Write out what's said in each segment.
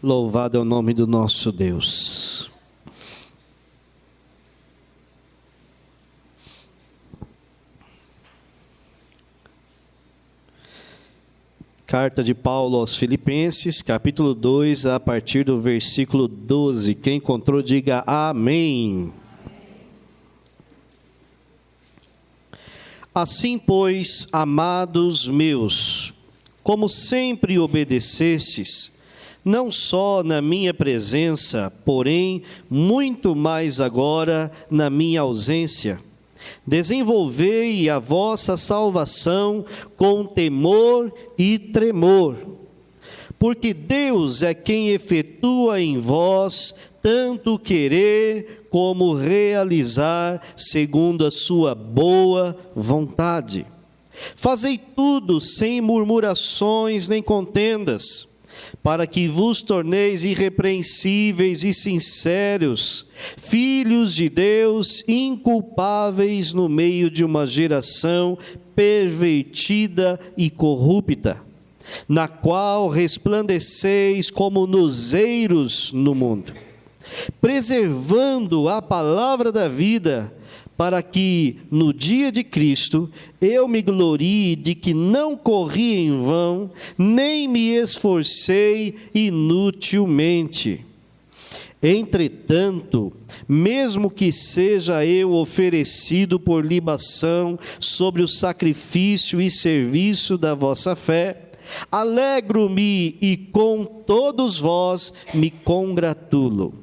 Louvado é o nome do nosso Deus. Carta de Paulo aos Filipenses, capítulo 2, a partir do versículo 12. Quem encontrou, diga amém. Assim, pois, amados meus, como sempre obedecestes, não só na minha presença, porém, muito mais agora na minha ausência, desenvolvei a vossa salvação com temor e tremor, porque Deus é quem efetua em vós tanto querer como realizar segundo a sua boa vontade. Fazei tudo sem murmurações nem contendas, para que vos torneis irrepreensíveis e sinceros, filhos de Deus, inculpáveis no meio de uma geração pervertida e corrupta, na qual resplandeceis como luzeiros no mundo, preservando a palavra da vida, para que, no dia de Cristo, eu me glorie de que não corri em vão, nem me esforcei inutilmente. Entretanto, mesmo que seja eu oferecido por libação sobre o sacrifício e serviço da vossa fé, alegro-me e com todos vós me congratulo.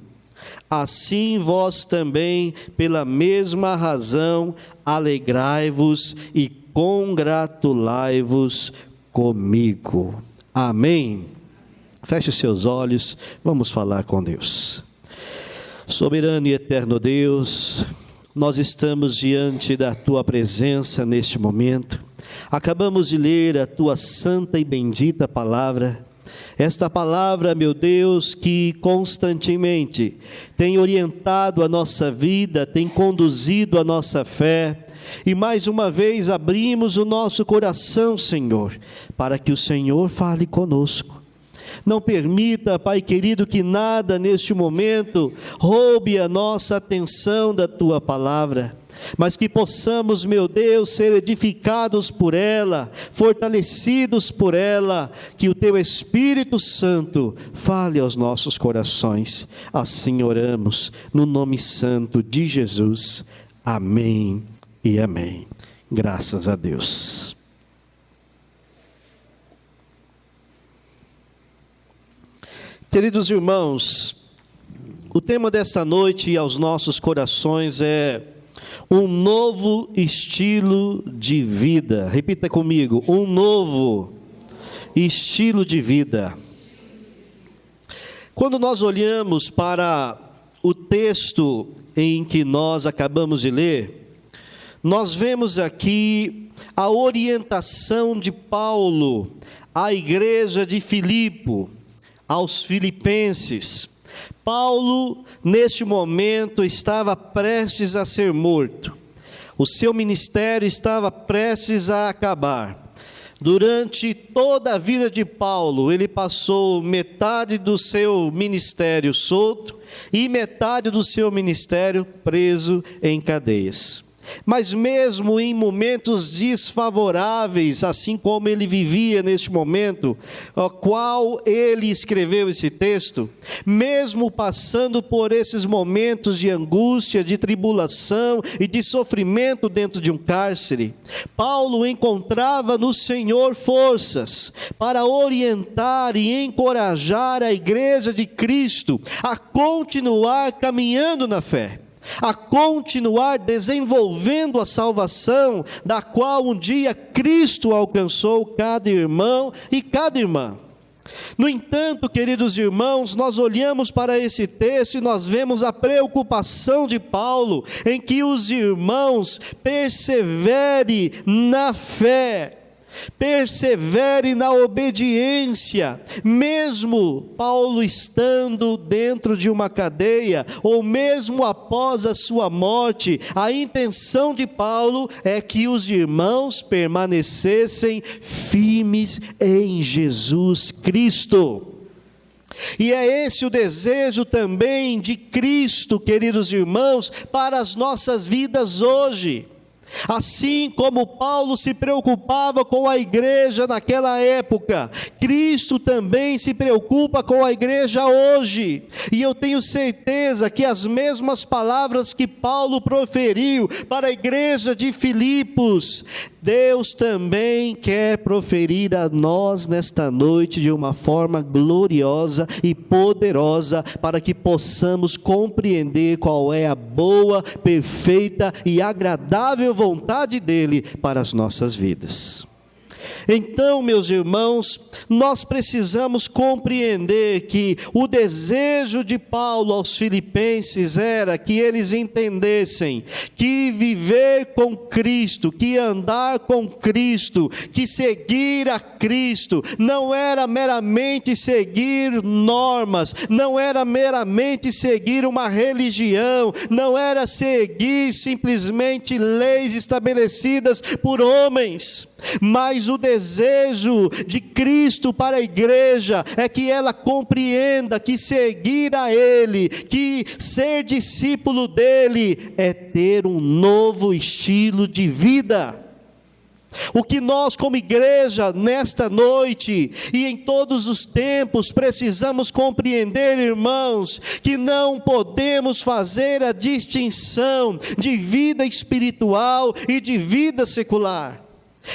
Assim vós também, pela mesma razão, alegrai-vos e congratulai-vos comigo. Amém. Feche seus olhos, vamos falar com Deus. Soberano e eterno Deus, nós estamos diante da Tua presença neste momento. Acabamos de ler a Tua santa e bendita palavra. Esta palavra, meu Deus, que constantemente tem orientado a nossa vida, tem conduzido a nossa fé, e mais uma vez abrimos o nosso coração, Senhor, para que o Senhor fale conosco. Não permita, Pai querido, que nada neste momento roube a nossa atenção da Tua palavra, mas que possamos, meu Deus, ser edificados por ela, fortalecidos por ela, que o Teu Espírito Santo fale aos nossos corações. Assim oramos, no nome santo de Jesus. Amém e amém. Graças a Deus. Queridos irmãos, o tema desta noite aos nossos corações é um novo estilo de vida. Repita comigo, um novo estilo de vida. Quando nós olhamos para o texto em que nós acabamos de ler, nós vemos aqui a orientação de Paulo à igreja de Filipe, aos filipenses. Paulo, neste momento, estava prestes a ser morto. O seu ministério estava prestes a acabar. Durante toda a vida de Paulo, ele passou metade do seu ministério solto e metade do seu ministério preso em cadeias. Mas mesmo em momentos desfavoráveis, assim como ele vivia neste momento, ao qual ele escreveu esse texto, mesmo passando por esses momentos de angústia, de tribulação e de sofrimento dentro de um cárcere, Paulo encontrava no Senhor forças para orientar e encorajar a igreja de Cristo a continuar caminhando na fé, a continuar desenvolvendo a salvação, da qual um dia Cristo alcançou cada irmão e cada irmã. No entanto, queridos irmãos, nós olhamos para esse texto e nós vemos a preocupação de Paulo, em que os irmãos perseverem na fé, persevere na obediência, mesmo Paulo estando dentro de uma cadeia, ou mesmo após a sua morte. A intenção de Paulo é que os irmãos permanecessem firmes em Jesus Cristo. E é esse o desejo também de Cristo, queridos irmãos, para as nossas vidas hoje. Assim como Paulo se preocupava com a igreja naquela época, Cristo também se preocupa com a igreja hoje. E eu tenho certeza que as mesmas palavras que Paulo proferiu para a igreja de Filipos, Deus também quer proferir a nós nesta noite de uma forma gloriosa e poderosa, para que possamos compreender qual é a boa, perfeita e agradável vontade dele para as nossas vidas. Então, meus irmãos, nós precisamos compreender que o desejo de Paulo aos filipenses era que eles entendessem que viver com Cristo, que andar com Cristo, que seguir a Cristo, não era meramente seguir normas, não era meramente seguir uma religião, não era seguir simplesmente leis estabelecidas por homens, mas o desejo de Cristo para a igreja é que ela compreenda que seguir a Ele, que ser discípulo dEle, é ter um novo estilo de vida. O que nós como igreja nesta noite e em todos os tempos precisamos compreender, irmãos, que não podemos fazer a distinção de vida espiritual e de vida secular.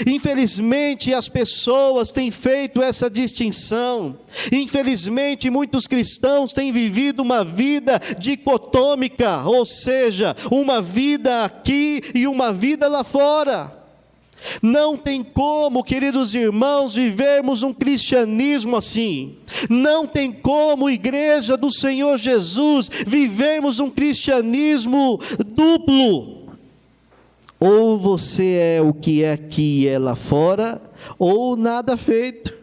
Infelizmente as pessoas têm feito essa distinção. Infelizmente muitos cristãos têm vivido uma vida dicotômica, ou seja, uma vida aqui e uma vida lá fora. Não tem como, queridos irmãos, vivermos um cristianismo assim. Não tem como, igreja do Senhor Jesus, vivermos um cristianismo duplo. Ou você é o que é aqui e é lá fora, ou nada feito.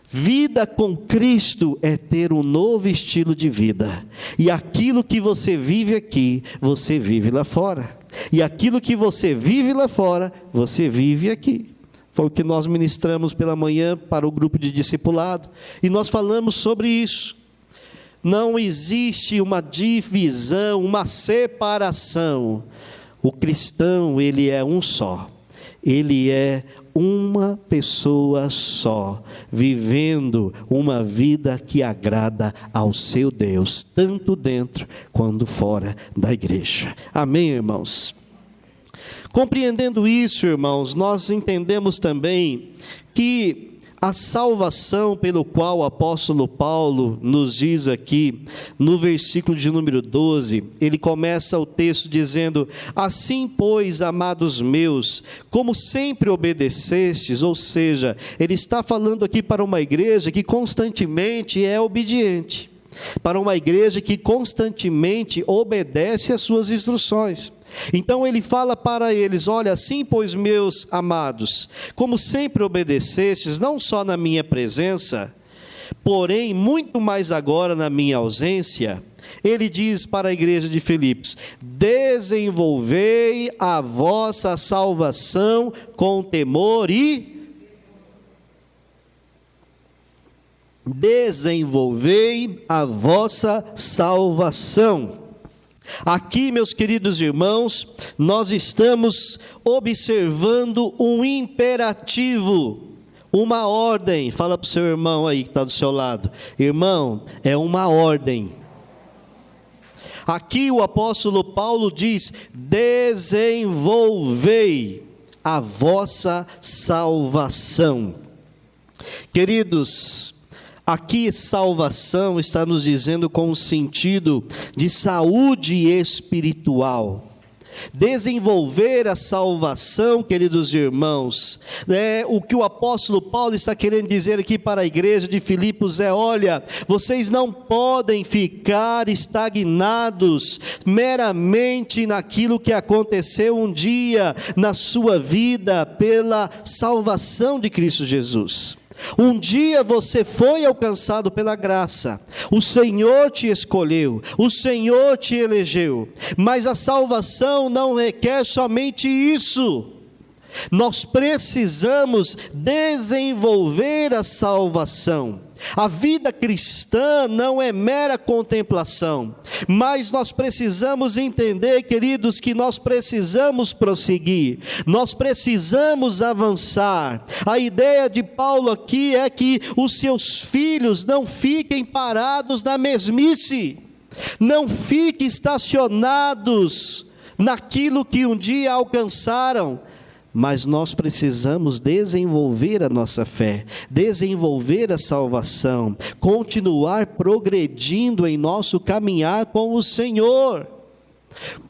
Vida com Cristo é ter um novo estilo de vida. E aquilo que você vive aqui, você vive lá fora. E aquilo que você vive lá fora, você vive aqui. Foi o que nós ministramos pela manhã para o grupo de discipulado. E nós falamos sobre isso. Não existe uma divisão, uma separação. O cristão, ele é um só, ele é uma pessoa só, vivendo uma vida que agrada ao seu Deus, tanto dentro quanto fora da igreja. Amém, irmãos? Compreendendo isso, irmãos, nós entendemos também que a salvação pelo qual o apóstolo Paulo nos diz aqui, no versículo de número 12, ele começa o texto dizendo: assim pois, amados meus, como sempre obedecestes, ou seja, ele está falando aqui para uma igreja que constantemente é obediente, para uma igreja que constantemente obedece às suas instruções. Então ele fala para eles: olha, assim pois, meus amados, como sempre obedecestes, não só na minha presença, porém muito mais agora na minha ausência. Ele diz para a igreja de Filipos: desenvolvei a vossa salvação com temor e... desenvolvei a vossa salvação. Aqui, meus queridos irmãos, nós estamos observando um imperativo, uma ordem. Fala para o seu irmão aí que está do seu lado: irmão, é uma ordem. Aqui o apóstolo Paulo diz: desenvolvei a vossa salvação. Queridos, aqui salvação está nos dizendo com o sentido de saúde espiritual. Desenvolver a salvação, queridos irmãos, o que o apóstolo Paulo está querendo dizer aqui para a igreja de Filipos é: olha, vocês não podem ficar estagnados meramente naquilo que aconteceu um dia na sua vida pela salvação de Cristo Jesus. Um dia você foi alcançado pela graça, o Senhor te escolheu, o Senhor te elegeu, mas a salvação não requer somente isso. Nós precisamos desenvolver a salvação. A vida cristã não é mera contemplação, mas nós precisamos entender, queridos, que nós precisamos prosseguir, nós precisamos avançar. A ideia de Paulo aqui é que os seus filhos não fiquem parados na mesmice, não fiquem estacionados naquilo que um dia alcançaram, mas nós precisamos desenvolver a nossa fé, desenvolver a salvação, continuar progredindo em nosso caminhar com o Senhor.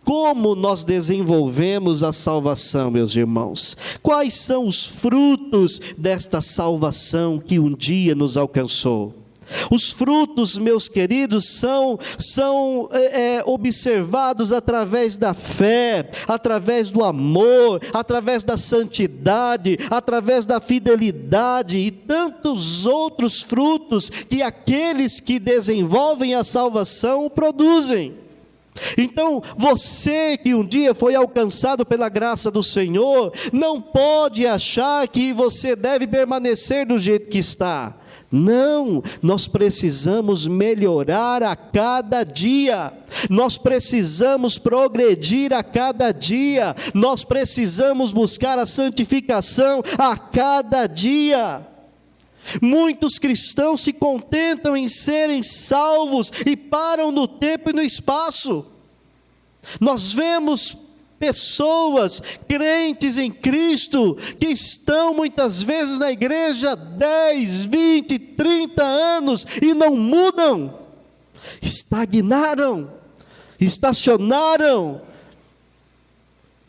Como nós desenvolvemos a salvação, meus irmãos? Quais são os frutos desta salvação que um dia nos alcançou? Os frutos, meus queridos, são observados através da fé, através do amor, através da santidade, através da fidelidade e tantos outros frutos que aqueles que desenvolvem a salvação produzem. Então, você que um dia foi alcançado pela graça do Senhor, não pode achar que você deve permanecer do jeito que está. Não, nós precisamos melhorar a cada dia, nós precisamos progredir a cada dia, nós precisamos buscar a santificação a cada dia. Muitos cristãos se contentam em serem salvos e param no tempo e no espaço. Nós vemos pessoas, crentes em Cristo, que estão muitas vezes na igreja 10, 20, 30 anos e não mudam, estagnaram, estacionaram,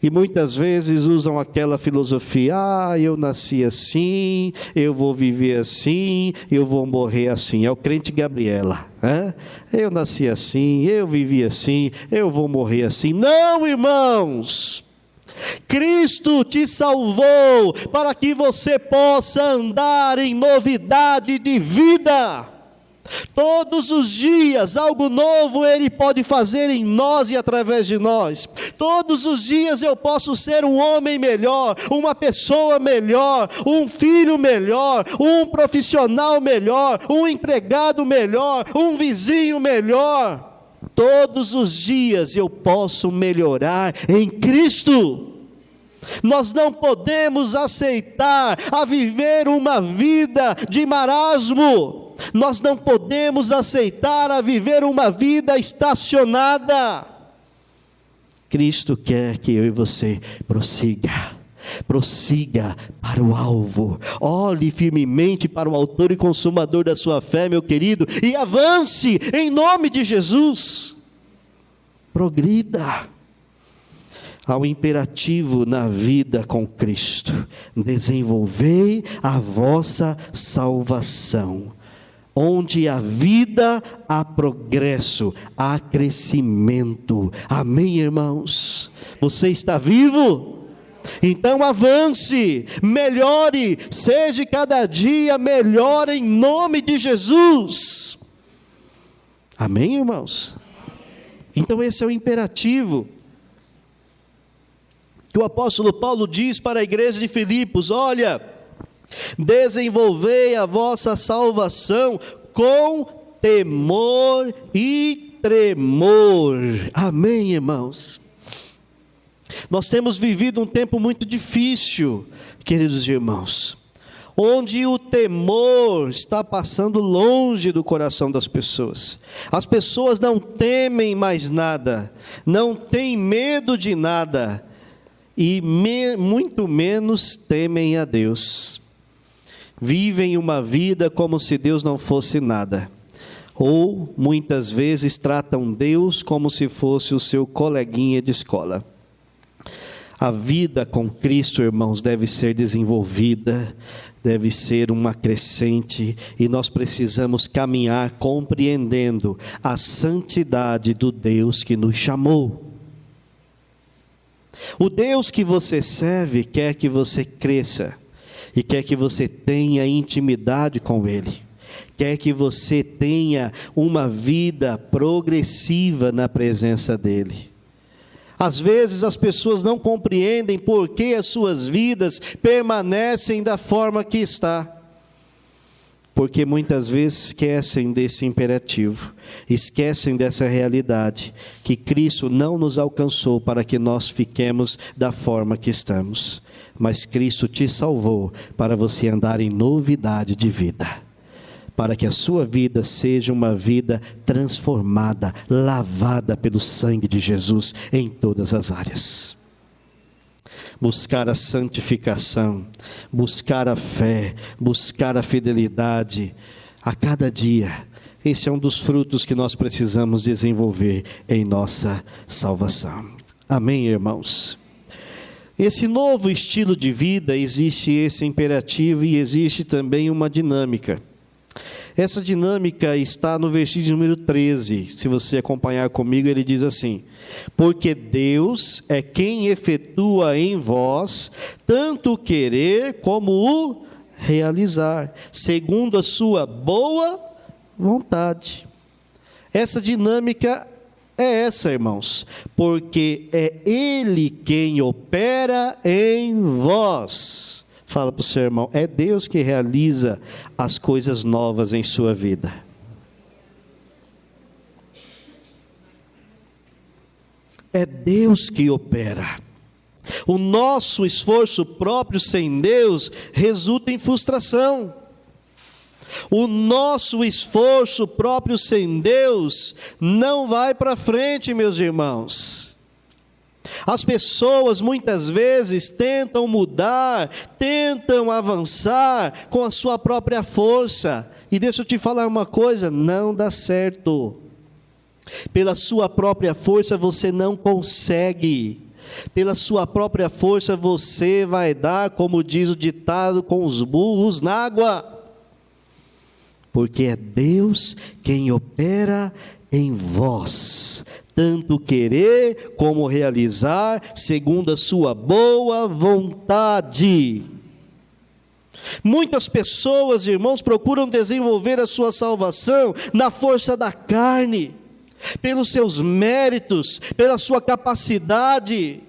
e muitas vezes usam aquela filosofia: eu nasci assim, eu vou viver assim, eu vou morrer assim. É o crente Gabriela, eu nasci assim, eu vivi assim, eu vou morrer assim. Não, irmãos, Cristo te salvou para que você possa andar em novidade de vida. Todos os dias algo novo Ele pode fazer em nós e através de nós. Todos os dias eu posso ser um homem melhor, uma pessoa melhor, um filho melhor, um profissional melhor, um empregado melhor, um vizinho melhor. Todos os dias eu posso melhorar em Cristo. Nós não podemos aceitar a viver uma vida de marasmo. Nós não podemos aceitar a viver uma vida estacionada. Cristo quer que eu e você prossiga para o alvo, olhe firmemente para o autor e consumador da sua fé, meu querido, e avance em nome de Jesus. Progrida. Há um imperativo na vida com Cristo: desenvolvei a vossa salvação. Onde há vida, há progresso, há crescimento. Amém, irmãos? Você está vivo? Então avance, melhore, seja cada dia melhor em nome de Jesus. Amém, irmãos? Então esse é o imperativo que o apóstolo Paulo diz para a igreja de Filipos: olha, desenvolvei a vossa salvação com temor e tremor. Amém, irmãos? Nós temos vivido um tempo muito difícil, queridos irmãos, onde o temor está passando longe do coração das pessoas. As pessoas não temem mais nada, não têm medo de nada, e muito menos temem a Deus. Vivem uma vida como se Deus não fosse nada, ou muitas vezes tratam Deus como se fosse o seu coleguinha de escola. A vida com Cristo, irmãos, deve ser desenvolvida, deve ser uma crescente, e nós precisamos caminhar compreendendo a santidade do Deus que nos chamou. O Deus que você serve quer que você cresça, e quer que você tenha intimidade com Ele, quer que você tenha uma vida progressiva na presença dEle. Às vezes as pessoas não compreendem por que as suas vidas permanecem da forma que está. porque muitas vezes esquecem desse imperativo, esquecem dessa realidade, que Cristo não nos alcançou para que nós fiquemos da forma que estamos, mas Cristo te salvou para você andar em novidade de vida, para que a sua vida seja uma vida transformada, lavada pelo sangue de Jesus em todas as áreas. Buscar a santificação, buscar a fé, buscar a fidelidade a cada dia. Esse é um dos frutos que nós precisamos desenvolver em nossa salvação. Amém, irmãos? Esse novo estilo de vida, existe esse imperativo e existe também uma dinâmica. Essa dinâmica está no versículo número 13, se você acompanhar comigo, ele diz assim: porque Deus é quem efetua em vós, tanto o querer como o realizar, segundo a sua boa vontade. Essa dinâmica é essa, irmãos, porque é Ele quem opera em vós. Fala para o seu irmão, é Deus que realiza as coisas novas em sua vida. É Deus que opera. O nosso esforço próprio sem Deus resulta em frustração. O nosso esforço próprio sem Deus não vai para frente, meus irmãos. As pessoas muitas vezes tentam mudar, tentam avançar com a sua própria força. E deixa eu te falar uma coisa, não dá certo. Pela sua própria força você não consegue. Pela sua própria força você vai dar, como diz o ditado, com os burros na água. Porque é Deus quem opera em vós, tanto querer como realizar, segundo a sua boa vontade. Muitas pessoas, irmãos, procuram desenvolver a sua salvação na força da carne, pelos seus méritos, pela sua capacidade.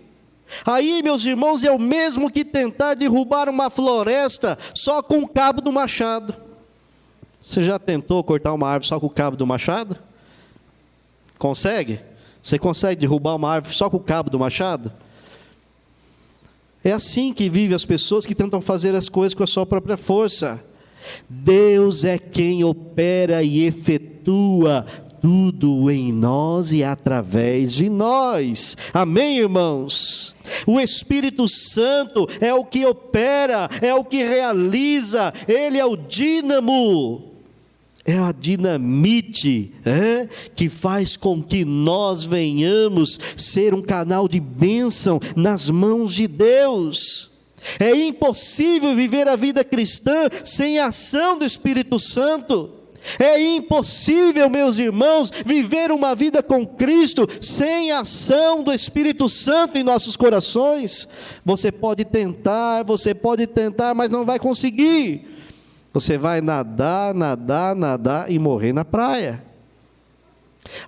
Aí, meus irmãos, é o mesmo que tentar derrubar uma floresta só com o cabo do machado. Você já tentou cortar uma árvore só com o cabo do machado? Consegue? Você consegue derrubar uma árvore só com o cabo do machado? É assim que vivem as pessoas que tentam fazer as coisas com a sua própria força. Deus é quem opera e efetua tudo em nós e através de nós. Amém, irmãos? O Espírito Santo é o que opera, é o que realiza, Ele é o dínamo. É a dinamite que faz com que nós venhamos ser um canal de bênção nas mãos de Deus. É impossível viver a vida cristã sem a ação do Espírito Santo. É impossível, meus irmãos, viver uma vida com Cristo sem a ação do Espírito Santo em nossos corações. Você pode tentar, mas não vai conseguir. Você vai nadar e morrer na praia.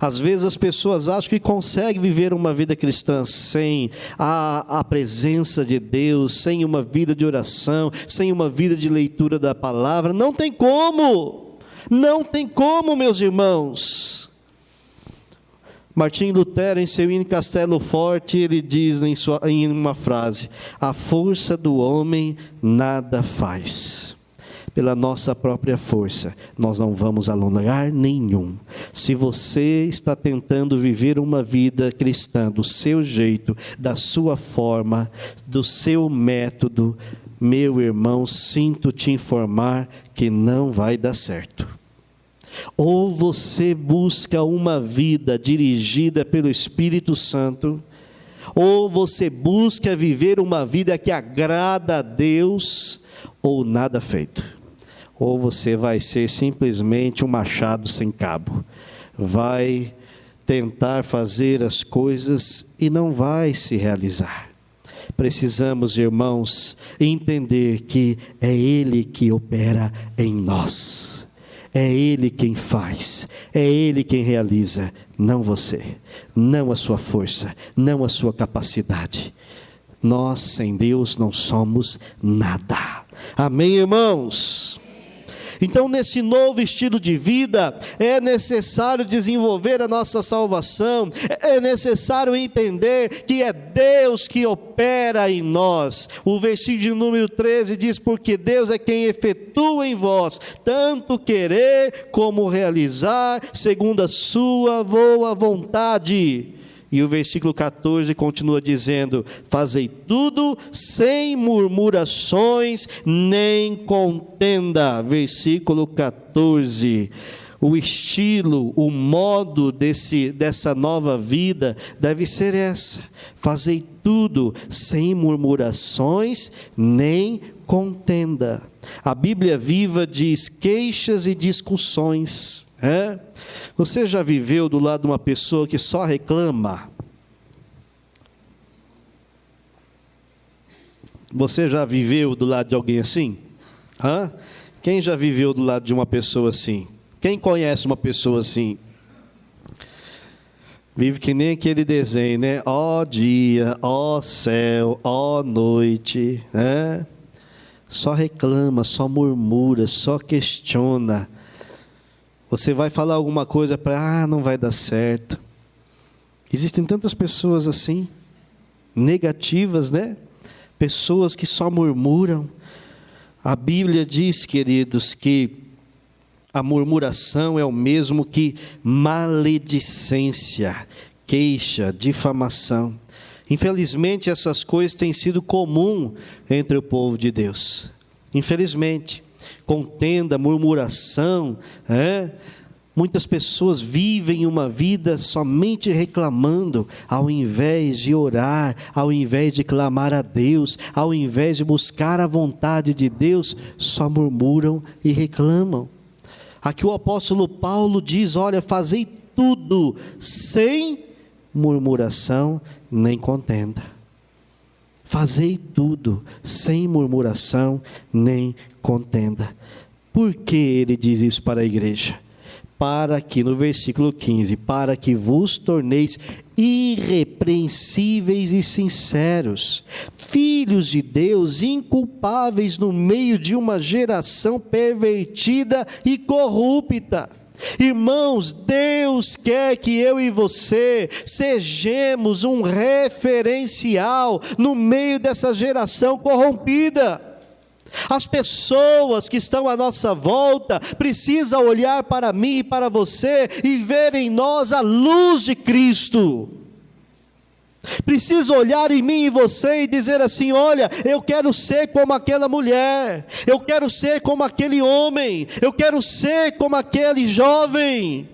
Às vezes as pessoas acham que conseguem viver uma vida cristã sem a presença de Deus, sem uma vida de oração, sem uma vida de leitura da palavra. Não tem como, meus irmãos. Martim Lutero, em seu hino Castelo Forte, ele diz em uma frase: a força do homem nada faz. Pela nossa própria força, nós não vamos a lugar nenhum. Se você está tentando viver uma vida cristã do seu jeito, da sua forma, do seu método, meu irmão, sinto te informar que não vai dar certo. Ou você busca uma vida dirigida pelo Espírito Santo, ou você busca viver uma vida que agrada a Deus, ou nada feito. Ou você vai ser simplesmente um machado sem cabo, vai tentar fazer as coisas e não vai se realizar. Precisamos, irmãos, entender que é Ele que opera em nós, é Ele quem faz, é Ele quem realiza, não você, não a sua força, não a sua capacidade. Nós sem Deus não somos nada. Amém, irmãos? Então, nesse novo estilo de vida, é necessário desenvolver a nossa salvação, é necessário entender que é Deus que opera em nós. O versículo de número 13 diz: porque Deus é quem efetua em vós, tanto querer como realizar, segundo a sua boa vontade. E o versículo 14 continua dizendo: fazei tudo sem murmurações nem contenda. Versículo 14. O estilo, o modo dessa nova vida deve ser essa: fazei tudo sem murmurações nem contenda. A Bíblia Viva diz queixas e discussões. Você já viveu do lado de uma pessoa que só reclama? Você já viveu do lado de alguém assim? Quem já viveu do lado de uma pessoa assim? Quem conhece uma pessoa assim? Vive que nem aquele desenho, né? Ó dia, ó céu, ó noite, Só reclama, só murmura, só questiona. Você vai falar alguma coisa para, não vai dar certo. Existem tantas pessoas assim, negativas, né? Pessoas que só murmuram. A Bíblia diz, queridos, que a murmuração é o mesmo que maledicência, queixa, difamação. Infelizmente, essas coisas têm sido comum entre o povo de Deus. Infelizmente. Contenda, murmuração, Muitas pessoas vivem uma vida somente reclamando, ao invés de orar, ao invés de clamar a Deus, ao invés de buscar a vontade de Deus, só murmuram e reclamam. Aqui o apóstolo Paulo diz: olha, fazei tudo sem murmuração nem contenda. Fazei tudo sem murmuração nem contenda. Por que ele diz isso para a igreja? Para que, no versículo 15, para que vos torneis irrepreensíveis e sinceros, filhos de Deus, inculpáveis no meio de uma geração pervertida e corrupta. Irmãos, Deus quer que eu e você sejamos um referencial no meio dessa geração corrompida. As pessoas que estão à nossa volta precisam olhar para mim e para você e ver em nós a luz de Cristo. Precisa olhar em mim e você e dizer assim: olha, eu quero ser como aquela mulher, eu quero ser como aquele homem, eu quero ser como aquele jovem.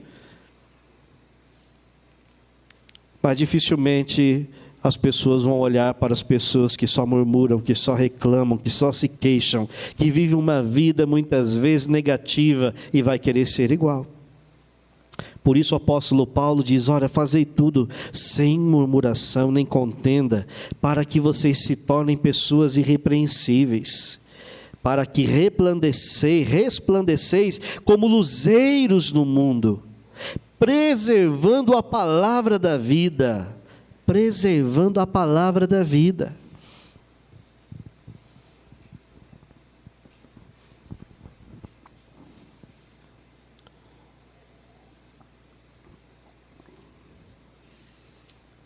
Mas dificilmente as pessoas vão olhar para as pessoas que só murmuram, que só reclamam, que só se queixam, que vivem uma vida muitas vezes negativa e vai querer ser igual. Por isso o apóstolo Paulo diz: olha, fazei tudo sem murmuração nem contenda, para que vocês se tornem pessoas irrepreensíveis, para que resplandeceis como luzeiros no mundo, preservando a palavra da vida. Preservando a palavra da vida.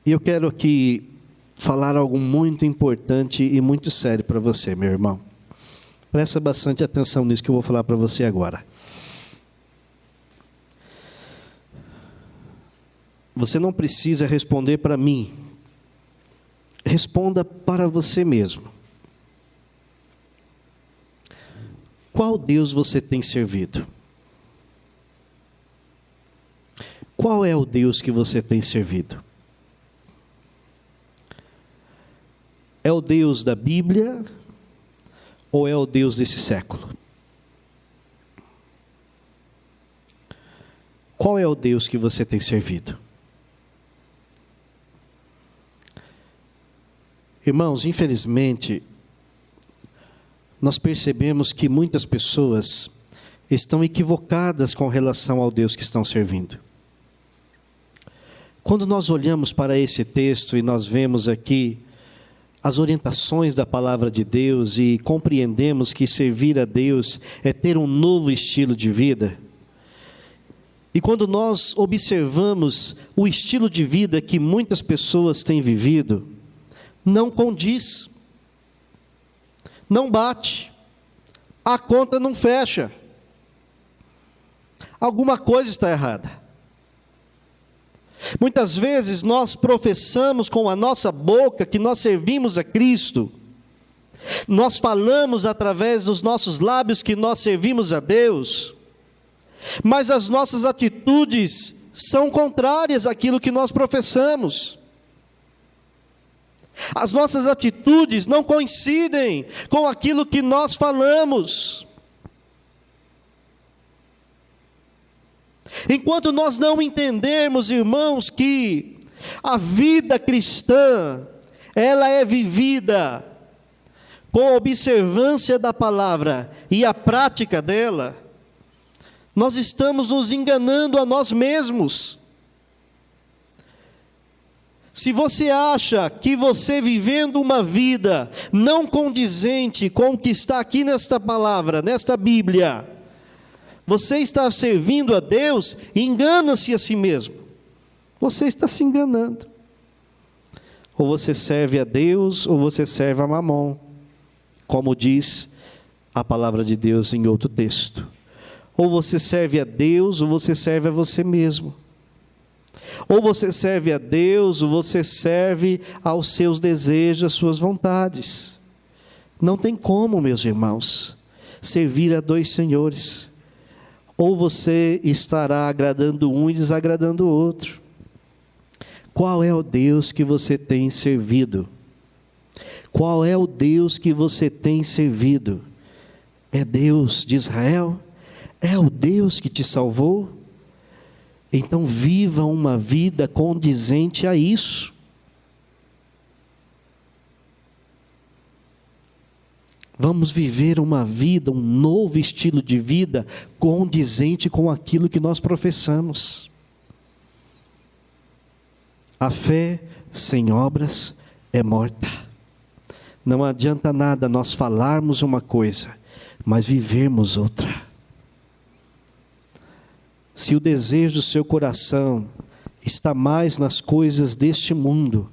E eu quero aqui falar algo muito importante e muito sério para você, meu irmão. Presta bastante atenção nisso que eu vou falar para você agora. Você não precisa responder para mim. Responda para você mesmo. Qual Deus você tem servido? Qual é o Deus que você tem servido? É o Deus da Bíblia ou é o Deus desse século? Qual é o Deus que você tem servido? Irmãos, infelizmente, nós percebemos que muitas pessoas estão equivocadas com relação ao Deus que estão servindo. Quando nós olhamos para esse texto e nós vemos aqui as orientações da palavra de Deus e compreendemos que servir a Deus é ter um novo estilo de vida. E quando nós observamos o estilo de vida que muitas pessoas têm vivido, não condiz, não bate, a conta não fecha, alguma coisa está errada. Muitas vezes nós professamos com a nossa boca que nós servimos a Cristo, nós falamos através dos nossos lábios que nós servimos a Deus, mas as nossas atitudes são contrárias àquilo que nós professamos. As nossas atitudes não coincidem com aquilo que nós falamos. Enquanto nós não entendermos, irmãos, que a vida cristã, ela é vivida com a observância da palavra e a prática dela, nós estamos nos enganando a nós mesmos. Se você acha que você vivendo uma vida não condizente com o que está aqui nesta palavra, nesta Bíblia, você está servindo a Deus, engana-se a si mesmo. Você está se enganando. Ou você serve a Deus, ou você serve a Mamon, como diz a palavra de Deus em outro texto. Ou você serve a Deus, ou você serve a você mesmo. Ou você serve a Deus, ou você serve aos seus desejos, às suas vontades. Não tem como, meus irmãos, servir a dois senhores. Ou você estará agradando um e desagradando o outro. Qual é o Deus que você tem servido? Qual é o Deus que você tem servido? É Deus de Israel? É o Deus que te salvou? Então viva uma vida condizente a isso. Vamos viver uma vida, um novo estilo de vida condizente com aquilo que nós professamos. A fé sem obras é morta. Não adianta nada nós falarmos uma coisa, mas vivermos outra. Se o desejo do seu coração está mais nas coisas deste mundo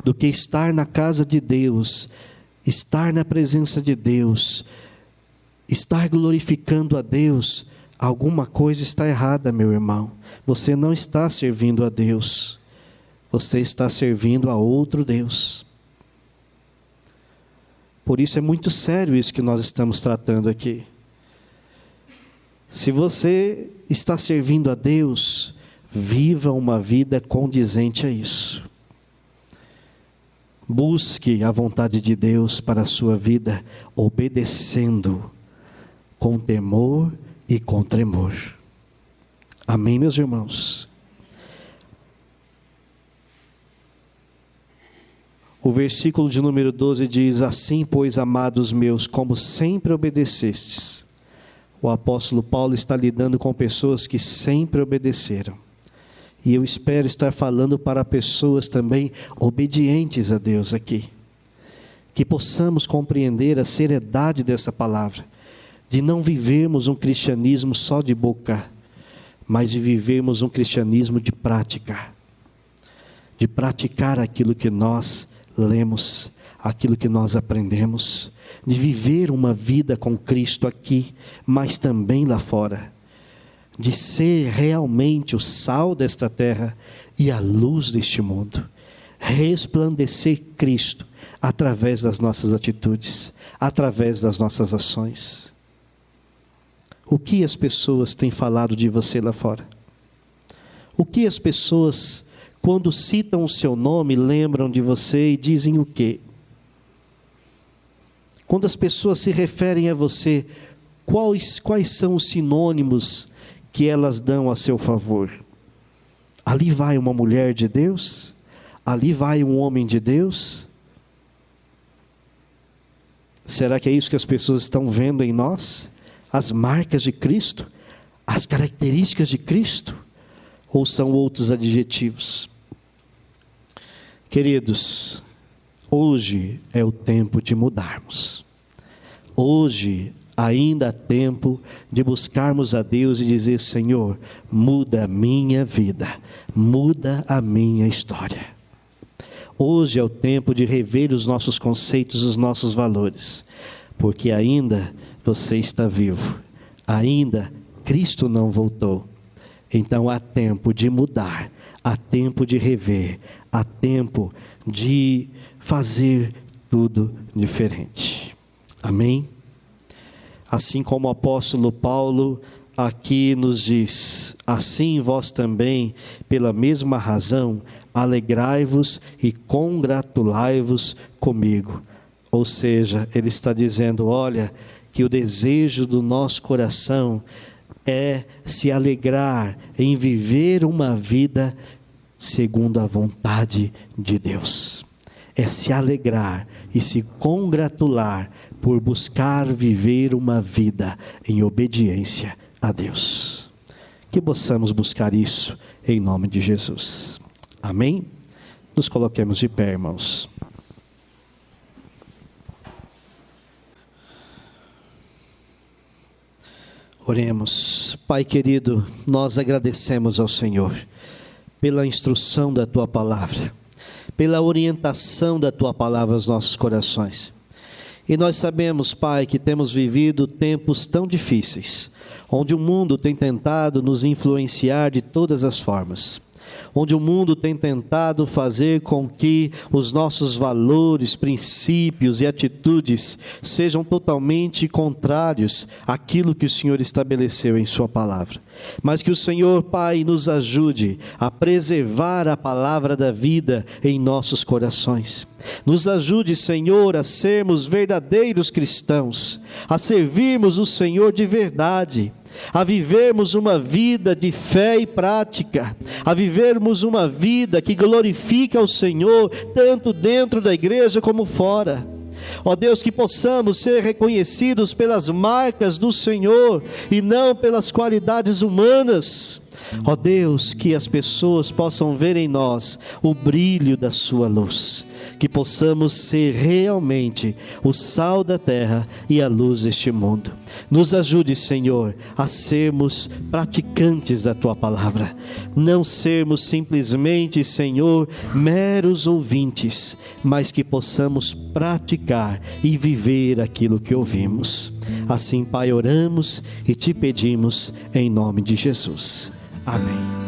do que estar na casa de Deus, estar na presença de Deus, estar glorificando a Deus, alguma coisa está errada, meu irmão. Você não está servindo a Deus, você está servindo a outro Deus. Por isso é muito sério isso que nós estamos tratando aqui. Se você está servindo a Deus, viva uma vida condizente a isso. Busque a vontade de Deus para a sua vida, obedecendo com temor e com tremor. Amém, meus irmãos? O versículo de número 12 diz: assim, pois, amados meus, como sempre obedecestes. O apóstolo Paulo está lidando com pessoas que sempre obedeceram. E eu espero estar falando para pessoas também obedientes a Deus aqui. Que possamos compreender a seriedade dessa palavra. De não vivermos um cristianismo só de boca, mas de vivermos um cristianismo de prática. De praticar aquilo que nós lemos, aquilo que nós aprendemos. De viver uma vida com Cristo aqui, mas também lá fora. De ser realmente o sal desta terra e a luz deste mundo. Resplandecer Cristo através das nossas atitudes, através das nossas ações. O que as pessoas têm falado de você lá fora? O que as pessoas, quando citam o seu nome, lembram de você e dizem o quê? Quando as pessoas se referem a você, quais são os sinônimos que elas dão a seu favor? Ali vai uma mulher de Deus? Ali vai um homem de Deus? Será que é isso que as pessoas estão vendo em nós? As marcas de Cristo? As características de Cristo? Ou são outros adjetivos? Queridos, Hoje é o tempo de mudarmos. Hoje ainda há tempo de buscarmos a Deus e dizer: Senhor, muda a minha vida, muda a minha história. Hoje é o tempo de rever os nossos conceitos, os nossos valores, porque ainda você está vivo, ainda Cristo não voltou. Então há tempo de mudar, há tempo de rever, há tempo de fazer tudo diferente. Amém? Assim como o apóstolo Paulo aqui nos diz: assim vós também, pela mesma razão, alegrai-vos e congratulai-vos comigo. Ou seja, ele está dizendo: olha, que o desejo do nosso coração é se alegrar em viver uma vida segundo a vontade de Deus. É se alegrar e se congratular por buscar viver uma vida em obediência a Deus. Que possamos buscar isso em nome de Jesus. Amém? Nos coloquemos de pé, irmãos. Oremos. Pai querido, nós agradecemos ao Senhor pela instrução da Tua Palavra, pela orientação da Tua Palavra aos nossos corações. E nós sabemos, Pai, que temos vivido tempos tão difíceis, onde o mundo tem tentado nos influenciar de todas as formas, onde o mundo tem tentado fazer com que os nossos valores, princípios e atitudes sejam totalmente contrários àquilo que o Senhor estabeleceu em Sua Palavra. Mas que o Senhor, Pai, nos ajude a preservar a palavra da vida em nossos corações. Nos ajude, Senhor, a sermos verdadeiros cristãos, a servirmos o Senhor de verdade, a vivermos uma vida de fé e prática, a vivermos uma vida que glorifica ao Senhor, tanto dentro da igreja como fora. Ó Deus, que possamos ser reconhecidos pelas marcas do Senhor e não pelas qualidades humanas. Ó Deus, que as pessoas possam ver em nós o brilho da Sua luz, que possamos ser realmente o sal da terra e a luz deste mundo. Nos ajude, Senhor, a sermos praticantes da Tua Palavra, não sermos simplesmente, Senhor, meros ouvintes, mas que possamos praticar e viver aquilo que ouvimos. Assim, Pai, oramos e Te pedimos em nome de Jesus. Amém.